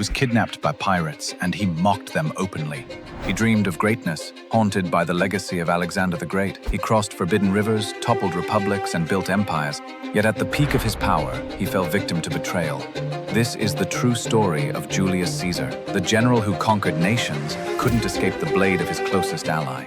was kidnapped by pirates, and he mocked them openly. He dreamed of greatness, haunted by the legacy of Alexander the Great. He crossed forbidden rivers, toppled republics, and built empires. Yet at the peak of his power, he fell victim to betrayal. This is the true story of Julius Caesar. The general who conquered nations couldn't escape the blade of his closest ally.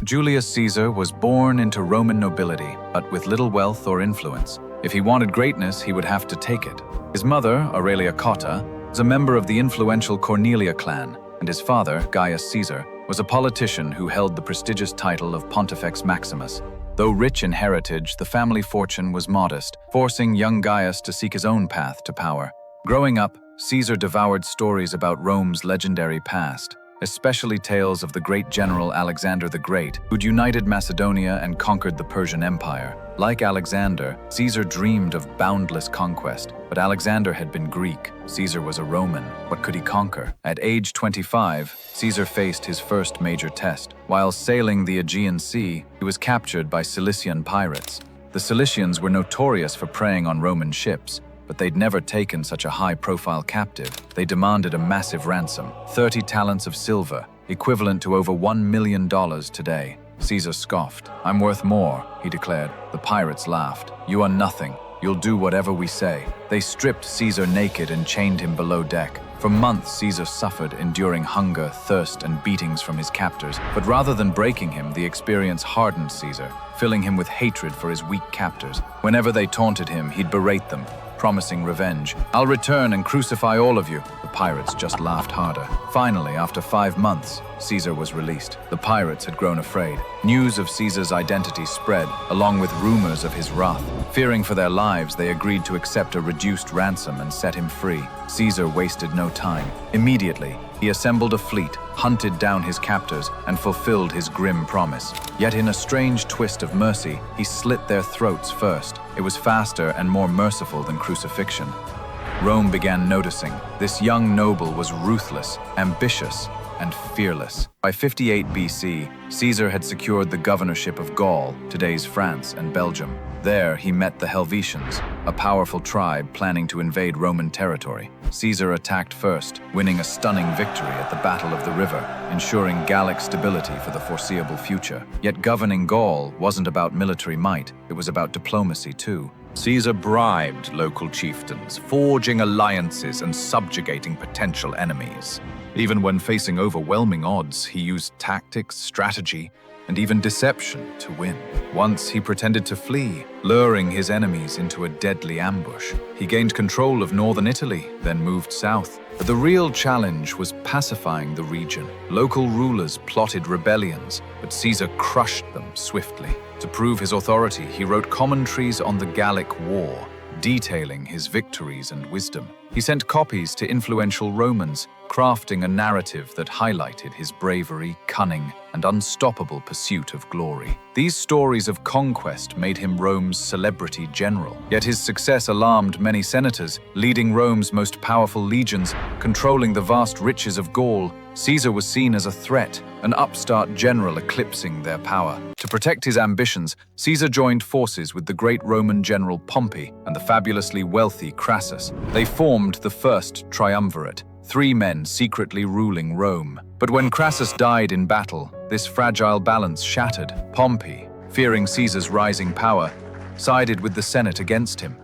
Julius Caesar was born into Roman nobility, but with little wealth or influence. If he wanted greatness, he would have to take it. His mother, Aurelia Cotta, was a member of the influential Cornelia clan, and his father, Gaius Caesar, was a politician who held the prestigious title of Pontifex Maximus. Though rich in heritage, the family fortune was modest, forcing young Gaius to seek his own path to power. Growing up, Caesar devoured stories about Rome's legendary past, especially tales of the great general Alexander the Great, who'd united Macedonia and conquered the Persian Empire. Like Alexander, Caesar dreamed of boundless conquest, but Alexander had been Greek. Caesar was a Roman. What could he conquer? At age 25, Caesar faced his first major test. While sailing the Aegean Sea, he was captured by Cilician pirates. The Cilicians were notorious for preying on Roman ships, but they'd never taken such a high-profile captive. They demanded a massive ransom, 30 talents of silver, equivalent to over $1 million today. Caesar scoffed. "I'm worth more," he declared. The pirates laughed. "You are nothing. You'll do whatever we say." They stripped Caesar naked and chained him below deck. For months, Caesar suffered, enduring hunger, thirst, and beatings from his captors. But rather than breaking him, the experience hardened Caesar, filling him with hatred for his weak captors. Whenever they taunted him, he'd berate them, promising revenge. "I'll return and crucify all of you." The pirates just laughed harder. Finally, after 5 months, Caesar was released. The pirates had grown afraid. News of Caesar's identity spread, along with rumors of his wrath. Fearing for their lives, they agreed to accept a reduced ransom and set him free. Caesar wasted no time. Immediately, he assembled a fleet, hunted down his captors, and fulfilled his grim promise. Yet in a strange twist of mercy, he slit their throats first. It was faster and more merciful than crucifixion. Rome began noticing. This young noble was ruthless, ambitious, and fearless. By 58 BC, Caesar had secured the governorship of Gaul, today's France and Belgium. There, he met the Helvetians, a powerful tribe planning to invade Roman territory. Caesar attacked first, winning a stunning victory at the Battle of the River, ensuring Gallic stability for the foreseeable future. Yet governing Gaul wasn't about military might, it was about diplomacy too. Caesar bribed local chieftains, forging alliances and subjugating potential enemies. Even when facing overwhelming odds, he used tactics, strategy, and even deception to win. Once he pretended to flee, luring his enemies into a deadly ambush. He gained control of northern Italy, then moved south. But the real challenge was pacifying the region. Local rulers plotted rebellions, but Caesar crushed them swiftly. To prove his authority, he wrote commentaries on the Gallic War, detailing his victories and wisdom. He sent copies to influential Romans, crafting a narrative that highlighted his bravery, cunning, and unstoppable pursuit of glory. These stories of conquest made him Rome's celebrity general. Yet his success alarmed many senators, leading Rome's most powerful legions, controlling the vast riches of Gaul. Caesar was seen as a threat, an upstart general eclipsing their power. To protect his ambitions, Caesar joined forces with the great Roman general Pompey and the fabulously wealthy Crassus. They formed the first Triumvirate, 3 men secretly ruling Rome. But when Crassus died in battle, this fragile balance shattered. Pompey, fearing Caesar's rising power, sided with the Senate against him.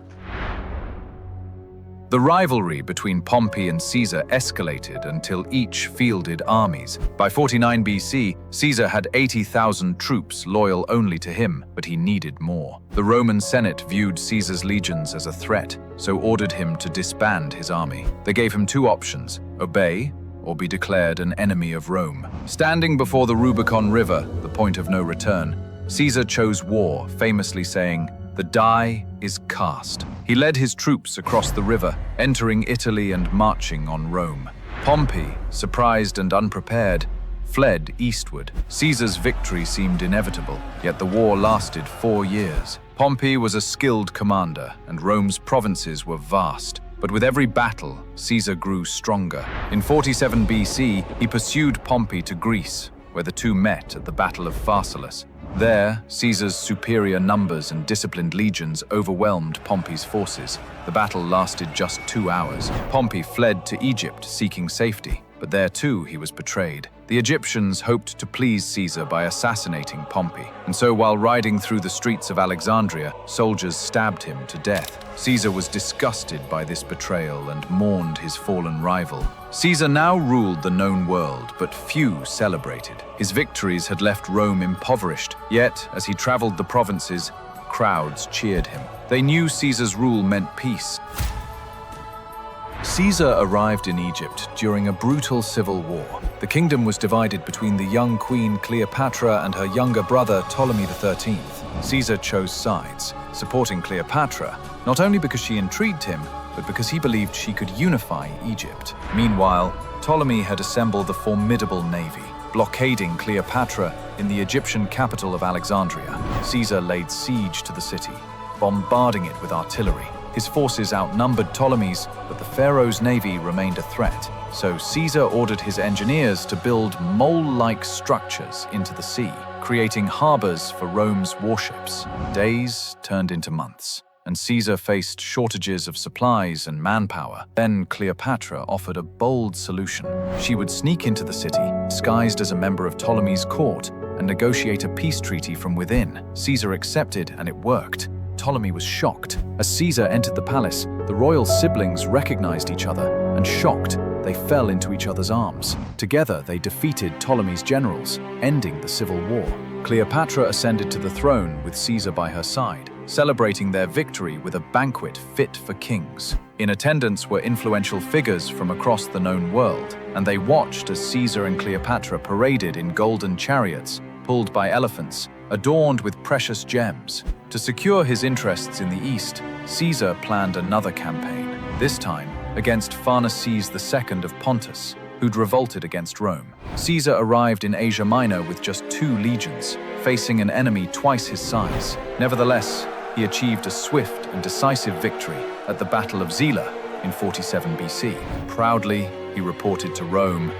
The rivalry between Pompey and Caesar escalated until each fielded armies. By 49 BC, Caesar had 80,000 troops loyal only to him, but he needed more. The Roman Senate viewed Caesar's legions as a threat, so ordered him to disband his army. They gave him 2 options: obey or be declared an enemy of Rome. Standing before the Rubicon River, the point of no return, Caesar chose war, famously saying, "The die is cast." He led his troops across the river, entering Italy and marching on Rome. Pompey, surprised and unprepared, fled eastward. Caesar's victory seemed inevitable, yet the war lasted 4 years. Pompey was a skilled commander, and Rome's provinces were vast. But with every battle, Caesar grew stronger. In 47 BC, he pursued Pompey to Greece, where the two met at the Battle of Pharsalus. There, Caesar's superior numbers and disciplined legions overwhelmed Pompey's forces. The battle lasted just 2 hours. Pompey fled to Egypt seeking safety, but there too he was betrayed. The Egyptians hoped to please Caesar by assassinating Pompey, and so while riding through the streets of Alexandria, soldiers stabbed him to death. Caesar was disgusted by this betrayal and mourned his fallen rival. Caesar now ruled the known world, but few celebrated. His victories had left Rome impoverished, yet, as he traveled the provinces, crowds cheered him. They knew Caesar's rule meant peace. Caesar arrived in Egypt during a brutal civil war. The kingdom was divided between the young queen Cleopatra and her younger brother Ptolemy XIII. Caesar chose sides, supporting Cleopatra, not only because she intrigued him, but because he believed she could unify Egypt. Meanwhile, Ptolemy had assembled a formidable navy, blockading Cleopatra in the Egyptian capital of Alexandria. Caesar laid siege to the city, bombarding it with artillery. His forces outnumbered Ptolemy's, but the pharaoh's navy remained a threat. So Caesar ordered his engineers to build mole-like structures into the sea, creating harbors for Rome's warships. Days turned into months, and Caesar faced shortages of supplies and manpower. Then Cleopatra offered a bold solution. She would sneak into the city, disguised as a member of Ptolemy's court, and negotiate a peace treaty from within. Caesar accepted, and it worked. Ptolemy was shocked. As Caesar entered the palace, the royal siblings recognized each other, and shocked, they fell into each other's arms. Together, they defeated Ptolemy's generals, ending the civil war. Cleopatra ascended to the throne with Caesar by her side, celebrating their victory with a banquet fit for kings. In attendance were influential figures from across the known world, and they watched as Caesar and Cleopatra paraded in golden chariots, pulled by elephants, adorned with precious gems. To secure his interests in the east, Caesar planned another campaign, this time against Pharnaces II of Pontus, who'd revolted against Rome. Caesar arrived in Asia Minor with just 2 legions, facing an enemy twice his size. Nevertheless, he achieved a swift and decisive victory at the Battle of Zela in 47 BC. Proudly, he reported to Rome,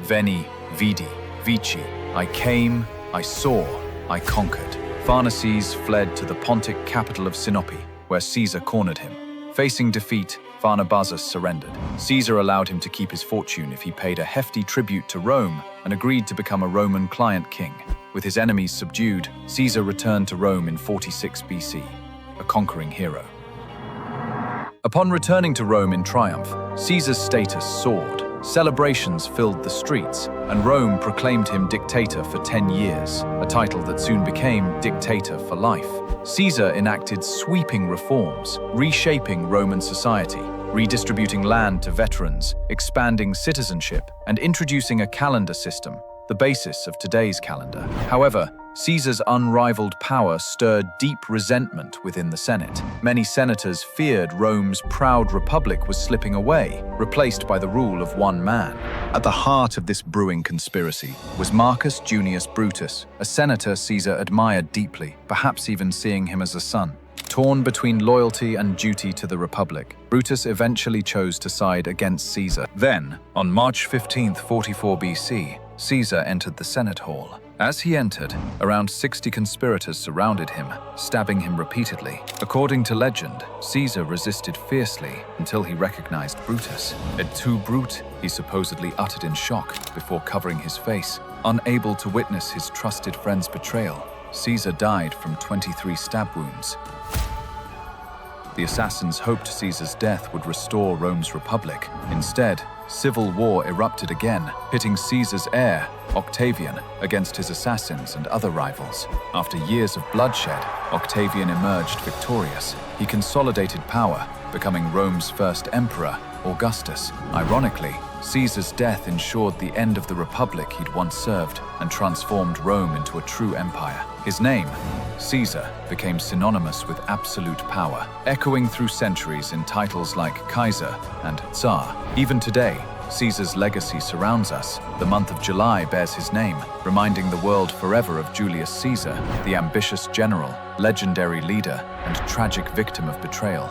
"Veni, Vidi, Vici. I came, I saw, I conquered." Pharnaces fled to the Pontic capital of Sinope, where Caesar cornered him. Facing defeat, Pharnaces surrendered. Caesar allowed him to keep his fortune if he paid a hefty tribute to Rome and agreed to become a Roman client king. With his enemies subdued, Caesar returned to Rome in 46 BC, a conquering hero. Upon returning to Rome in triumph, Caesar's status soared. Celebrations filled the streets, and Rome proclaimed him dictator for 10 years, a title that soon became dictator for life. Caesar enacted sweeping reforms, reshaping Roman society, redistributing land to veterans, expanding citizenship, and introducing a calendar system, the basis of today's calendar. However, Caesar's unrivaled power stirred deep resentment within the Senate. Many senators feared Rome's proud republic was slipping away, replaced by the rule of one man. At the heart of this brewing conspiracy was Marcus Junius Brutus, a senator Caesar admired deeply, perhaps even seeing him as a son. Torn between loyalty and duty to the Republic, Brutus eventually chose to side against Caesar. Then, on March 15th, 44 BC, Caesar entered the Senate hall. As he entered, around 60 conspirators surrounded him, stabbing him repeatedly. According to legend, Caesar resisted fiercely until he recognized Brutus. "Et tu, Brute," he supposedly uttered in shock before covering his face, unable to witness his trusted friend's betrayal. Caesar died from 23 stab wounds. The assassins hoped Caesar's death would restore Rome's republic. Instead, civil war erupted again, pitting Caesar's heir, Octavian, against his assassins and other rivals. After years of bloodshed, Octavian emerged victorious. He consolidated power, becoming Rome's first emperor, Augustus. Ironically, Caesar's death ensured the end of the republic he'd once served and transformed Rome into a true empire. His name, Caesar, became synonymous with absolute power, echoing through centuries in titles like Kaiser and Tsar. Even today, Caesar's legacy surrounds us. The month of July bears his name, reminding the world forever of Julius Caesar, the ambitious general, legendary leader, and tragic victim of betrayal.